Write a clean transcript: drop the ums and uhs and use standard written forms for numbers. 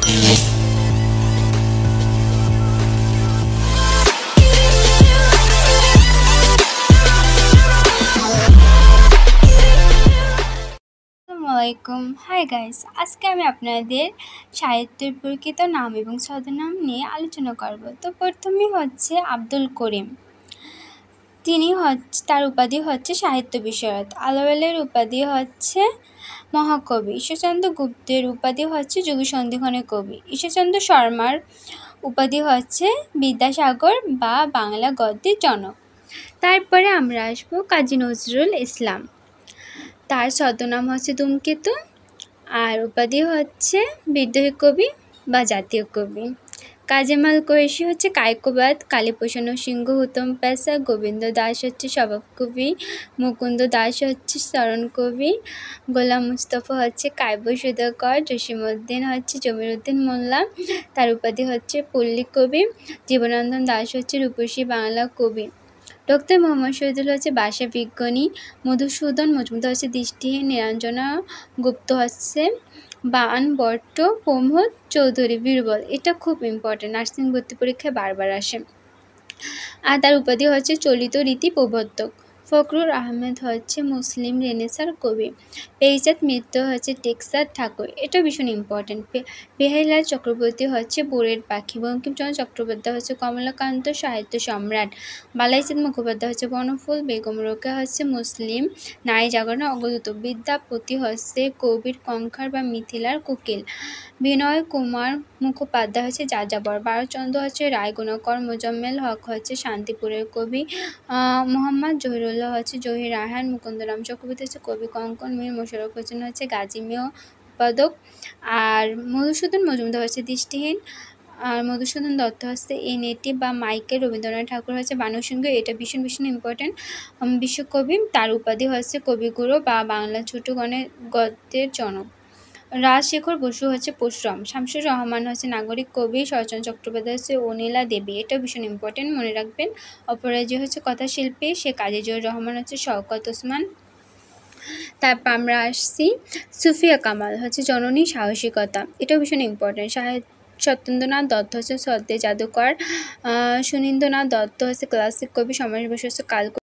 আসসালামাইকুম। Hi guys, আজকে আমি আপনাদের সাহিত্যের প্রকৃত নাম এবং ছদ্মনাম নিয়ে আলোচনা করব। তো প্রথমেই হচ্ছে আব্দুল করিম। তার উপাধি হচ্ছে সাহিত্য বিশারদ। আলাওলের উপাধি হচ্ছে মহাকবি। ঈশ্বরচন্দ্র গুপ্তের উপাধি হচ্ছে যুগসন্ধিক্ষণের কবি। ঈশ্বরচন্দ্র শর্মার উপাধি হচ্ছে বিদ্যাসাগর বা বাংলা গদ্যের জনক। তারপরে আমরা আসবো কাজী নজরুল ইসলাম। তার ছদ্মনাম হচ্ছে ধূমকেতু, আর উপাধি হচ্ছে বিদ্রোহী কবি বা জাতীয় কবি। কাজেমাল কুরেশি হচ্ছে কায়কোবাদ, কালীপ্রসন্ন সিংহ হুতম প্যাসা, গোবিন্দ দাস হচ্ছে স্বভাব কবি, মুকুন্দ দাস হচ্ছে স্মরণ কবি, গোলাম মুস্তফা হচ্ছে কাব্য সুধাকর, জসীমউদ্দিন হচ্ছে জমিরুদ্দিন মোল্লা, তার উপাধি হচ্ছে পল্লী কবি, জীবনানন্দ দাশ হচ্ছে রূপসী বাংলা কবি। ডক্টর মোহাম্মদ শহীদুল হচ্ছে ভাষা বিজ্ঞানী, মধুসূদন মজুমদার হচ্ছে দৃষ্টিহীন, নিরঞ্জনা গুপ্ত হচ্ছে বান বট্ট, প্রমোদ চৌধুরী বীরবল। এটা খুব ইম্পর্টেন্ট, নার্সিং ভর্তি পরীক্ষায় বারবার আসে। আর তার উপাধি হচ্ছে চলিত রীতি প্রবর্তক। ফখরুল আহমেদ হচ্ছে মুসলিম রেনেসাঁর কবি। পেরিচাঁদ মিত্র হচ্ছে টেক্সাস ঠাকুর। এটা ভীষণ ইম্পর্টেন্ট। বিহারীলাল চক্রবর্তী হচ্ছে বোরের পাখি। বঙ্কিমচন্দ্র চট্টোপাধ্যায় হচ্ছে কমলাকান্ত সাহিত্য সম্রাট। বালাইচাঁদ মুখোপাধ্যায় হচ্ছে বনফুল। বেগম রোকেয়া হচ্ছে মুসলিম নারী জাগরণের অগ্রদূত। বিদ্যাপতি হচ্ছে কবির কঙ্কার বা মিথিলার কোকিল। বিনয় কুমার মুখোপাধ্যায় হচ্ছে যাযাবর। ভারতচন্দ্র হচ্ছে রায়গুণাকর। মোজাম্মেল হক হচ্ছে শান্তিপুরের কবি। মোহাম্মদ জহিরুল্লাহ হচ্ছে জহির রায়হান। মুকুন্দরাম চক্রবর্তী হচ্ছে কবি কঙ্কন। মীর মোশাররফ হোসেন হচ্ছে গাজী মেয় উৎপাদক। আর মধুসূদন মজুমদার হচ্ছে দৃষ্টিহীন। আর মধুসূদন দত্ত হচ্ছে নেটিভ বা মাইকেল। রবীন্দ্রনাথ ঠাকুর হচ্ছে বানরসিংহ। এটা ভীষণ ভীষণ ইম্পর্টেন্ট বিশ্বকবি। তার উপাধি হচ্ছে কবিগুরু বা বাংলা ছোট গদ্যের জনক। রাজশেখর বসু হচ্ছে পরশুরাম। শামসুর রহমান হচ্ছে নাগরিক কবি। শরৎচন্দ্র চট্টোপাধ্যায় হচ্ছে অনিলা দেবী। এটা ভীষণ ইম্পর্টেন্ট, মনে রাখবেন। অপরাজয় হচ্ছে কথাশিল্পী। শেখ আজিজুর রহমান হচ্ছে শওকত ওসমান। তারপর আমরা আসছি সুফিয়া কামাল হচ্ছে জননী সাহসিকতা। এটাও ভীষণ ইম্পর্টেন্ট। সত্যেন্দ্রনাথ দত্ত হচ্ছে ছদ্মে জাদুকর। সুনীন্দ্রনাথ দত্ত হচ্ছে ক্লাসিক কবি। সমরেশ বসু হচ্ছে কাল